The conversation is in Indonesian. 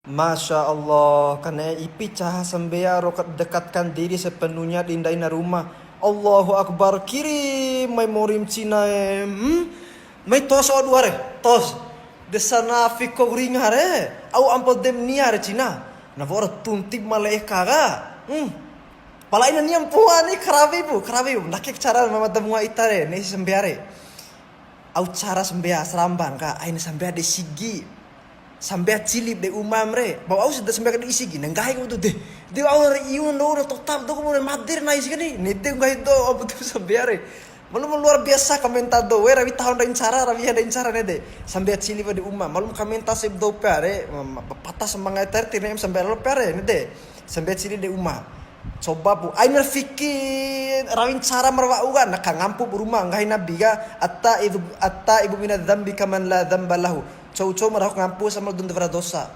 Masya Allah, karena ipi cah sembea rokat dekatkan diri sepenuhnya di indaina rumah. Allahu Akbar, kirim memorim Cina mai tos oduare, tos. Desana fiko ringare, au ampo dem niare Cina. Na vora tuntip malaika ga. Palaina niam puani karabibu. Nakik cara mamadamua itare, nesi sembeare. Au cara sembea seramban ka, aina sembea de sigi. Sampai cilip de umam re, bawa sudah sampai ke isi gini, nggak itu deh, dia awal iun do total do kemudian madir na isi gini, nete nggak itu apa tuh sampai re, malu luar biasa komentar do, rawi tahun rawi ada cara nede, sampai cilip de umam, malu komentar sih do pare, patah semangat tertine sampai lo pare nede, sampai cilip de umam, coba bu, aina fikir rawin cara merwa uga, nak ngampu rumah nggak nabi ga, atta ibu minat dzambi kaman la dzamba lahu. Cow-cow merahuk ngampu sama dun dosa.